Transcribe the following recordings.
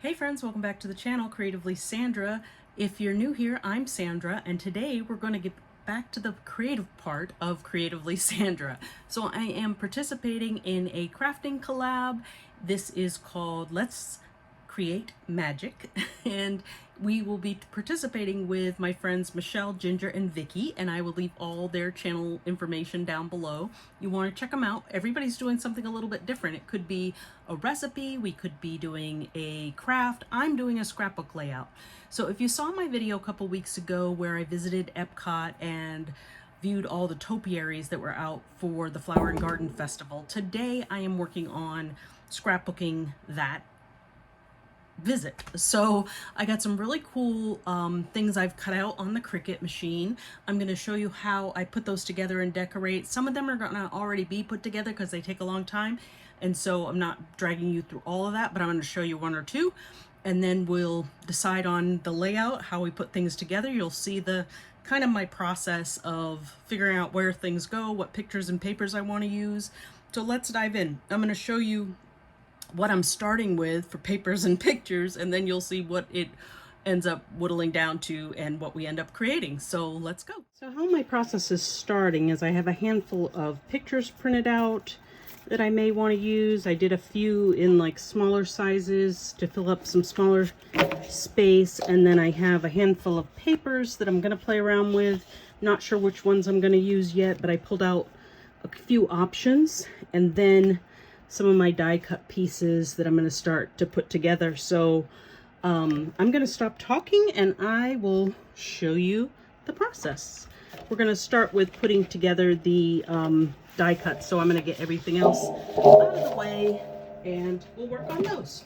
Hey friends, welcome back to the channel, Creatively Sandra. If you're new here, I'm Sandra, and today we're going to get back to the creative part of Creatively Sandra. So I am participating in a crafting collab. This is called Let's Create Magic, and we will be participating with my friends Michele, Ginger, and Vicki, and I will leave all their channel information down below. You want to check them out. Everybody's doing something a little bit different. It could be a recipe, we could be doing a craft. I'm doing a scrapbook layout. So if you saw my video a couple weeks ago where I visited Epcot and viewed all the topiaries that were out for the Flower and Garden Festival, today I am working on scrapbooking that visit. So I got some really cool things I've cut out on the Cricut machine. I'm going to show you how I put those together and decorate. Some of them are going to already be put together because they take a long time, and so I'm not dragging you through all of that, but I'm going to show you one or two, and then we'll decide on the layout, how we put things together. You'll see the kind of my process of figuring out where things go, what pictures and papers I want to use. So let's dive in. I'm going to show you what I'm starting with for papers and pictures, and then you'll see what it ends up whittling down to and what we end up creating. So let's go. So how my process is starting is I have a handful of pictures printed out that I may want to use. I did a few in like smaller sizes to fill up some smaller space, and then I have a handful of papers that I'm going to play around with. Not sure which ones I'm going to use yet, but I pulled out a few options, and then some of my die cut pieces that I'm going to start to put together. So I'm going to stop talking and I will show you the process. We're going to start with putting together the die cuts. So I'm going to get everything else out of the way and we'll work on those.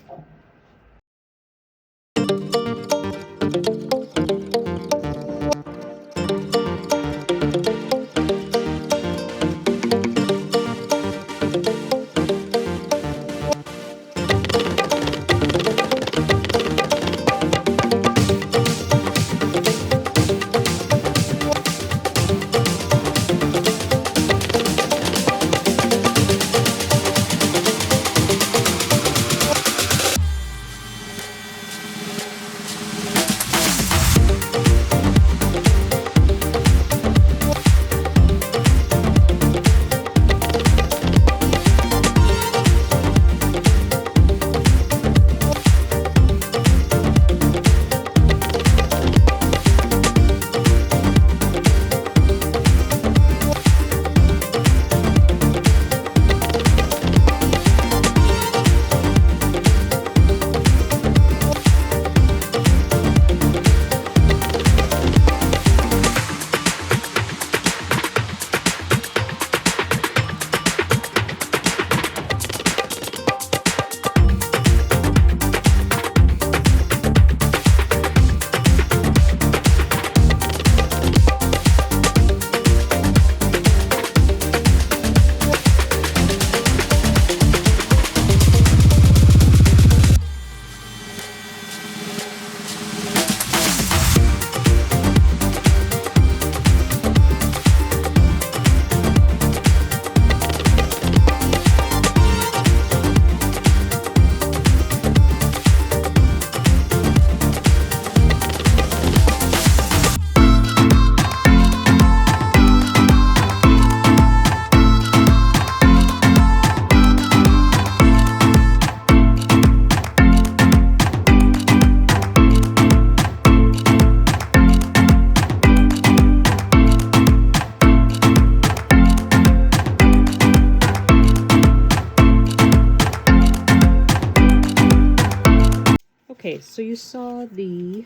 Okay, so you saw the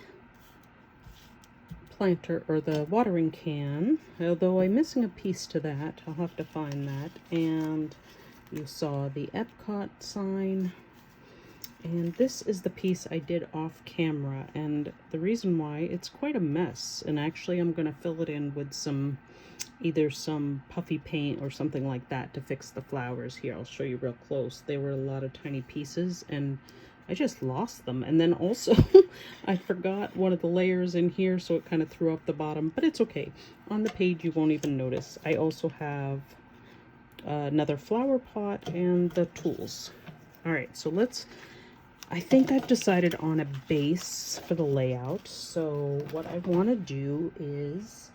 planter or the watering can, although I'm missing a piece to that. I'll have to find that. And you saw the Epcot sign. And this is the piece I did off camera, and the reason why, it's quite a mess, and actually I'm going to fill it in with either some puffy paint or something like that to fix the flowers. Here, I'll show you real close. They were a lot of tiny pieces and I just lost them. And then also I forgot one of the layers in here, so it kind of threw up the bottom, but it's okay. On the page you won't even notice. I also have another flower pot and the tools. All right, so let's I think I've decided on a base for the layout. So what I want to do is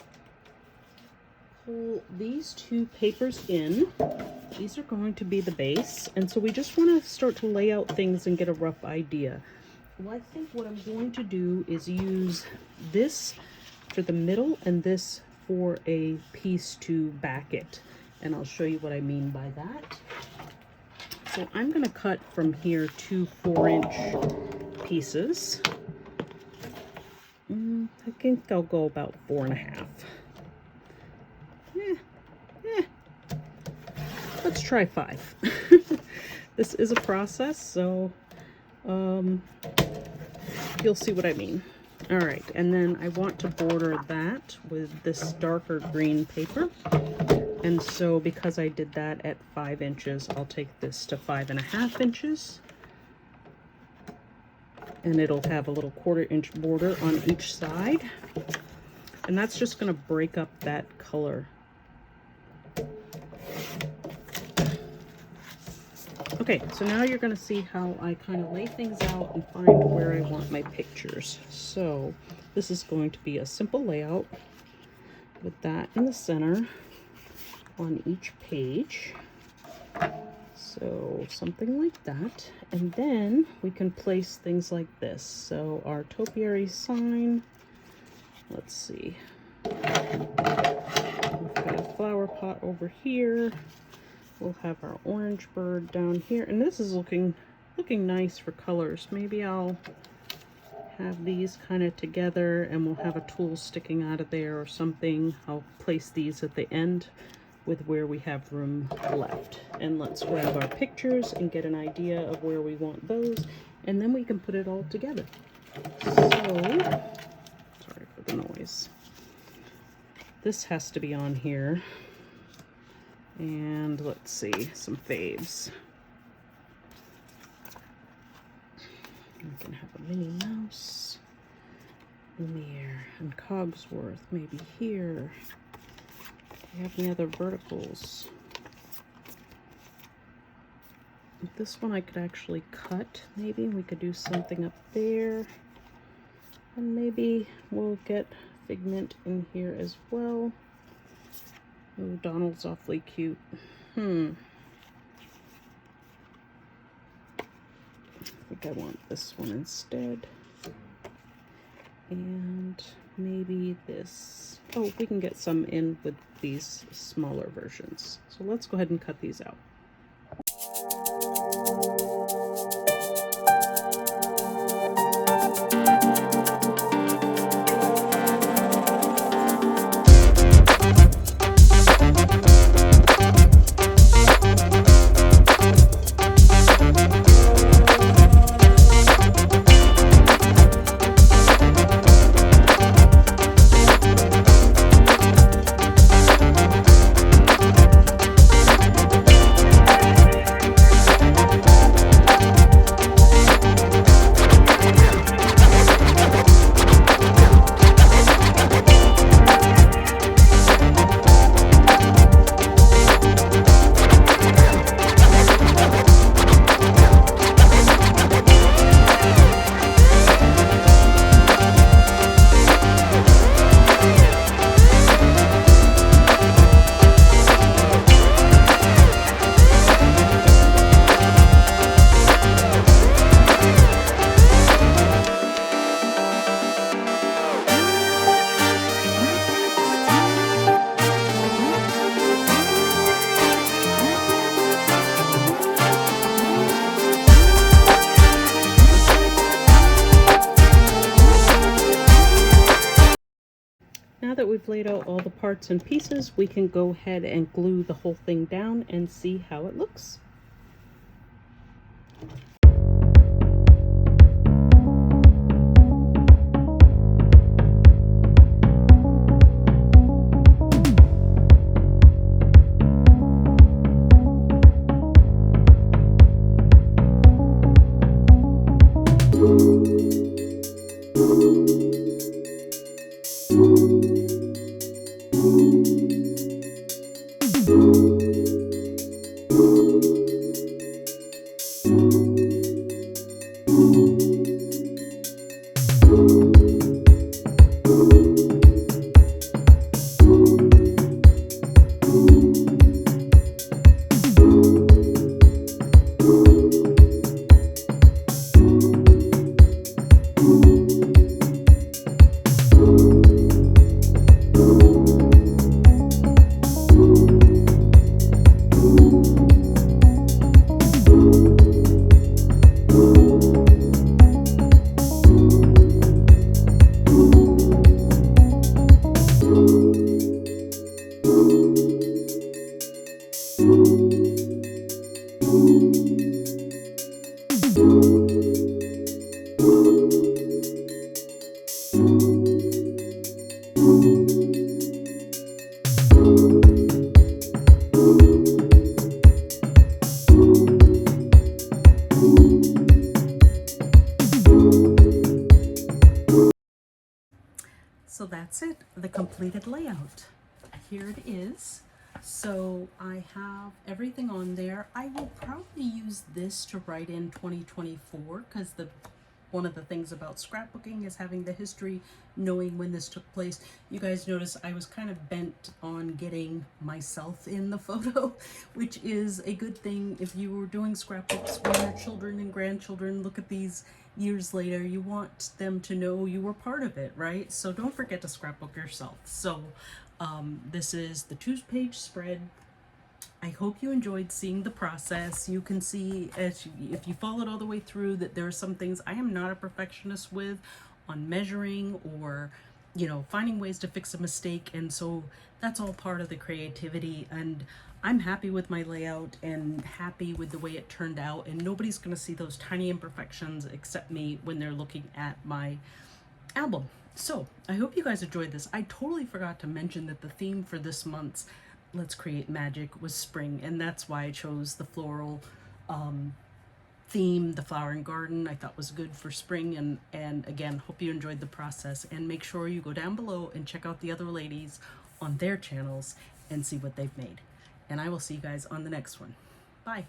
pull these two papers in. These are going to be the base. And so we just want to start to lay out things and get a rough idea. Well, I think what I'm going to do is use this for the middle and this for a piece to back it. And I'll show you what I mean by that. So I'm going to cut from here 2 4-inch pieces. I think I'll go about 4.5. Let's try 5. This is a process, so you'll see what I mean. All right, and then I want to border that with this darker green paper. And so because I did that at 5 inches, I'll take this to 5.5 inches. And it'll have a little 1/4-inch border on each side. And that's just gonna break up that color. Okay, so now you're gonna see how I kind of lay things out and find where I want my pictures. So this is going to be a simple layout with that in the center on each page. So something like that. And then we can place things like this. So our topiary sign, let's see. We've got a flower pot over here. We'll have our orange bird down here. And this is looking nice for colors. Maybe I'll have these kind of together and we'll have a tool sticking out of there or something. I'll place these at the end with where we have room left. And let's grab our pictures and get an idea of where we want those, and then we can put it all together. So, sorry for the noise. This has to be on here. And let's see, some faves. We can have a Minnie Mouse, Lumiere, and Cogsworth maybe here. Do we have any other verticals? This one I could actually cut. Maybe we could do something up there. And maybe we'll get Figment in here as well. Oh, Donald's awfully cute. I think I want this one instead. And maybe this. Oh, we can get some in with these smaller versions. So let's go ahead and cut these out. Now that we've laid out all the parts and pieces, we can go ahead and glue the whole thing down and see how it looks. so that's it, the completed layout. Here it is. So I have everything on there. I will probably use this to write in 2024 because one of the things about scrapbooking is having the history, knowing when this took place. You guys notice I was kind of bent on getting myself in the photo, which is a good thing if you were doing scrapbooks when your children and grandchildren look at these years later. You want them to know you were part of it, right? So don't forget to scrapbook yourself. So this is the 2-page spread. I hope you enjoyed seeing the process. You can see, if you followed all the way through, that there are some things I am not a perfectionist with on measuring or, you know, finding ways to fix a mistake. And so that's all part of the creativity. And I'm happy with my layout and happy with the way it turned out. And nobody's going to see those tiny imperfections except me when they're looking at my album. So I hope you guys enjoyed this. I totally forgot to mention that the theme for this month's Let's Create Magic was spring, and that's why I chose the floral theme. The flower and garden I thought was good for spring, and again, hope you enjoyed the process, and make sure you go down below and check out the other ladies on their channels and see what they've made. And I will see you guys on the next one. Bye.